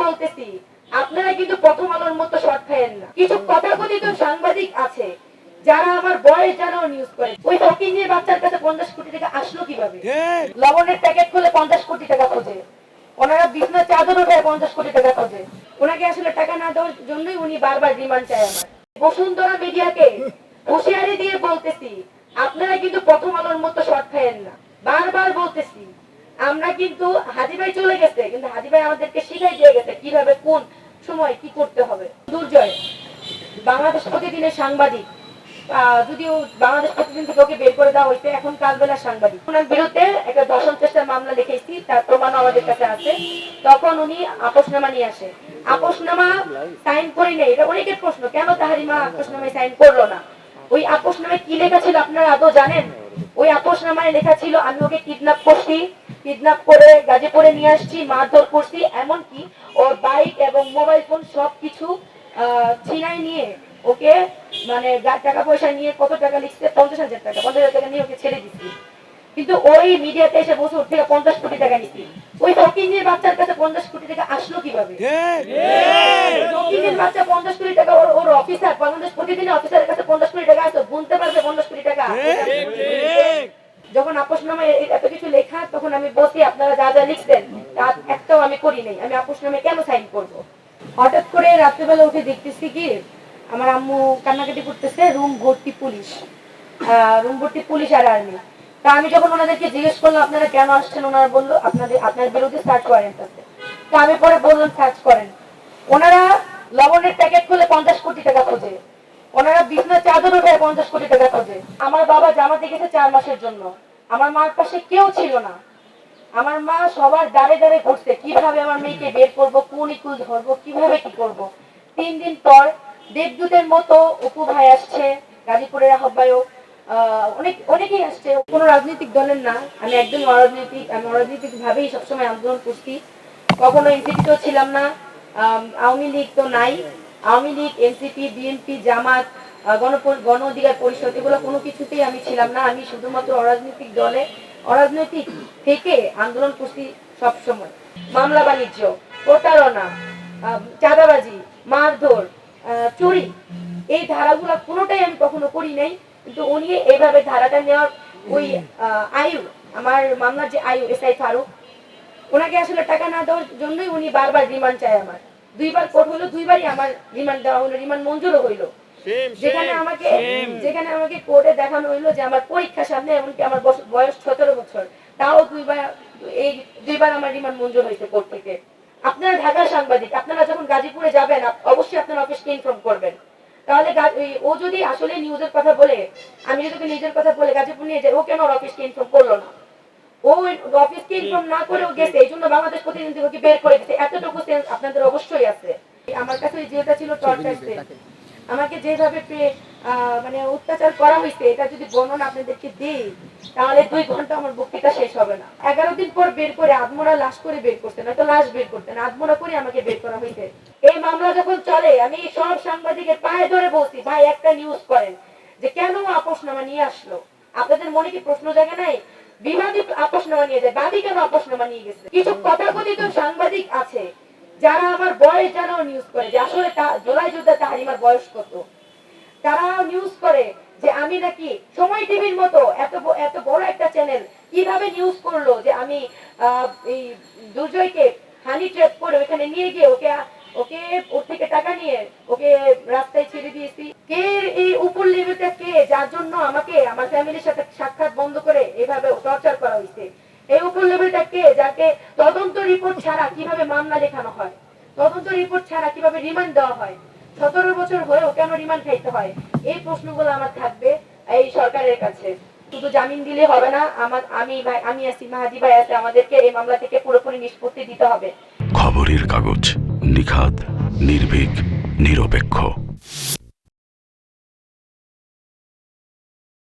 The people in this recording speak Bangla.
বলতেছি, আপনারা কিন্তু প্রথম আলোর মতো শর্ট খায়েন না। কিছু তথাকথিত সাংবাদিক আছে যারা আমার বয়স জানাও নিউজ করে। ওই ফকিন্নির বাচ্চার কাছে 50 কোটি টাকা আসলো কিভাবে? লবণের প্যাকেট খুলে 50 কোটি টাকা খোঁজে, ওনারা বিছনার চাদর উঠে 50 কোটি টাকা খোঁজে। ওনাকে আসলে টাকা না দেওয়ার জন্যই উনি বারবার রিমান্ড চায় আমার। বসুন্ধরা মিডিয়াকে হুঁশিয়ারি দিয়ে বলতেছি, আপনারা কিন্তু প্রথম আলোর মতো শর্ট খায়েন না। বারবার বলতেছি, আমরা কিন্তু হাজী ভাই চলে গেছে, কিন্তু হাজী ভাই আমাদেরকে শিখাই দিয়ে গেছে কিভাবে কোন সময় কি করতে হবে। দুর্জয় বাংলাদেশ প্রতিদিনের সাংবাদিক, যদিও বাংলাদেশ প্রতিদিন থেকে ওকে বের করে দেওয়া হয়েছে, এখন কালবেলা সাংবাদিক। ওনার বিরুদ্ধে একটা ধর্ষণ চেষ্টার মামলা লিখেছি, তার প্রমাণও আমাদের কাছে আছে। তখন উনি আপোষনামা নিয়ে আসে, আপোষনামা সাইন করে নেই। এটা অনেকের প্রশ্ন, কেন তাহারিমা আপোষনামায় সাইন করলো না? ওই আপোষনামায় কি লেখা ছিল আপনারা আদৌ জানেন? ওই আপোষনামায় লেখা ছিল আমি ওকে কিডন্যাপ করছি, কিডন্যাপ করে গাজীপুরে নিয়ে আসছি, মারধর করছি, এমনকি ওর বাইক এবং মোবাইল ফোন সবকিছু ছিনাই নিয়ে ওকে, মানে টাকা পয়সা নিয়ে, কত টাকা লিখছে, 50,000 টাকা, 50,000 টাকা নিয়ে ওকে ছেড়ে দিচ্ছি। কিন্তু ওই মিডিয়াতে এসে বসে ওর থেকে 50 কোটি টাকা নিচ্ছি। ওই ফকিন্নির বাচ্চার কাছে 50 কোটি টাকা আসলো কিভাবে? ফকিন্নির বাচ্চা 50 কোটি টাকা, ওর অফিসার, বাংলাদেশ প্রতিদিনের অফিসারের কাছে 50 কোটি টাকা আসতো, গুনতে পারবে 50 কোটি টাকা? যখন আপোষনামায় এত কিছু লেখা, তখন আমি বলছি আপনারা যা যা লিখছেন তার একটাও আমি করি নাই, আমি আপোষনামায় কেন সাইন করব? হঠাৎ করে রাত্রেবেলা উঠে দেখতেছি কি আমার আম্মু কান্নাকাটি করতেছে, রুম ভর্তি পুলিশ, রুম ভর্তি পুলিশ আর আর্মি। তা আমি যখন ওনাদেরকে জিজ্ঞেস করলাম আপনারা কেন আসছেন, ওনারা বললো আপনার বিরুদ্ধে সার্চ ওয়ারেন্ট আছে। তা আমি পরে বললাম সার্চ করেন। ওনারা লবণের প্যাকেট খুলে 50 কোটি টাকা খোঁজে, ওনারা বিছনার চাদর উঠে 50 কোটি টাকা খোঁজে। আমার বাবা জামাতে গেছে 4 মাসের জন্য, আমার মার পাশে কেউ ছিল না। আমার মা সবার দাঁড়ে দাঁড়ে ঘুরছে কিভাবে আমার মেয়েকে বের করবো, কোন ইকুল ধরবো, কিভাবে কি করব। 3 দিন পর দেবদূতের মতো অপু ভাই আসছে, গাজীপুরের আহ্বায়ক, অনেকেই আসছে, কোন রাজনৈতিক দলের না। আমি একদম অরাজনৈতিক ভাবেই সবসময় আন্দোলন করছি, কখনো এনসিপিতেও ছিলাম না, আওয়ামী লীগ তো নাই। আওয়ামী লীগ, এনসিপি, বিএনপি, জামাত, গণ অধিকার পরিষদ, এগুলো কোনো কিছুতেই আমি ছিলাম না। আমি শুধুমাত্র অরাজনৈতিক দলে, অরাজনৈতিক থেকে আন্দোলন করছি সবসময়। মামলা বাণিজ্য, প্রতারণা, চাঁদাবাজি, মারধর, চুরি, এই ধারাগুলা কোনোটাই আমি কখনো করি নাই। কিন্তু উনি এইভাবে ধারাটা নেওয়ার ওই আয়ু, আমার মামলার যে আয়ু এসআই ফারুক, ওনাকে আসলে টাকা না দেওয়ার জন্যই উনি বারবার রিমান্ড চায় আমার। 2বার কোর্ট হলো, 2বারই আমার রিমান্ড দেওয়া হলো, রিমান্ড মঞ্জুরও হইলো। যেখানে আমাকে কোর্টে দেখানো হইলো যে আমার পরীক্ষার সামনে, এমনকি আমার বয়স 17 বছর, তাও 2বার আমার রিমান্ড মঞ্জুর হয়েছে কোর্ট থেকে। আপনারা ঢাকার সাংবাদিক, আপনারা যখন গাজীপুরে যাবেন অবশ্যই আপনার অফিসকে ইনফর্ম করবেন। তাহলে ও যদি আসলে নিউজের কথা বলে, আমি যদি নিজের কথা বলে গাজীপুর নিয়ে যাই, ও কেন অফিসকে ইনফর্ম করলো না? ও অফিসকে ইনফর্ম না করেও গেছে, এই জন্য বাংলাদেশ প্রতিদিন থেকে ওকে বের করে দিচ্ছে। এতটুকু সেন্স আপনাদের অবশ্যই আছে। আমার কাছে যেটা ছিল টর্চার সেল, আমাকে যেভাবে মানে অত্যাচার করা হয়েছে, এটা যদি বর্ণনা আপনাদেরকে দিই তাহলে 2 ঘন্টা আমার বক্তৃতা শেষ হবে না। 11 দিন পর বের করে আদমরা লাশ করে বের করতে, নয়তো লাশ বের করতেন, আদমরা করে আমাকে বের করা হয়েছে। এই মামলা যখন চলে, আমি সব সাংবাদিকের পায়ে ধরে বলছি ভাই একটা নিউজ করেন যে কেন আপোষনামা নিয়ে আসলো। আপনাদের মনে কি প্রশ্ন জাগে নাই? বিবাদী আপোষনামা নিয়ে যায়, বাদী কেন আপোষনামা নিয়ে গেছে? কিছু তথাকথিত সাংবাদিক আছে যারা আমার বয়স জানাও নিউজ করে যে আসলে জুলাই যোদ্ধা তাহারিমার বয়স কত। তারা নিউজ করে যে আমি নাকি সময় টিভির মতো এত বড় একটা চ্যানেল কিভাবে নিউজ করলো যে আমি এই দুর্জয়কে হানি ট্র্যাপ করে ওখানে নিয়ে গিয়ে ওকে ওর থেকে টাকা নিয়ে ওকে রাস্তায় ছেড়ে দিয়েছি। কে এই উপর লেভেলটা, কে যার জন্য আমাকে আমার ফ্যামিলির সাথে সাক্ষাৎ বন্ধ করে এভাবে টর্চার করা হয়েছে? এই উপর লেভেলটা কে, যাকে তদন্ত রিপোর্ট ছাড়া কিভাবে মামলা লেখানো হয়, তদন্ত রিপোর্ট ছাড়া কিভাবে রিমান্ড দেওয়া হয়, 17 বছর হয়েও কেন রিমান্ড খাইতে হয়? এই প্রশ্নগুলো আমার থাকবে এই সরকারের কাছে। শুধু জামিন দিলে হবে না, আমি আছি, মাহাদি ভাই আছে, আমাদেরকে এই মামলা থেকে পুরোপুরি নিষ্পত্তি দিতে হবে। খবরের কাগজ, নিখাত, নির্ভীক, নিরপেক্ষ।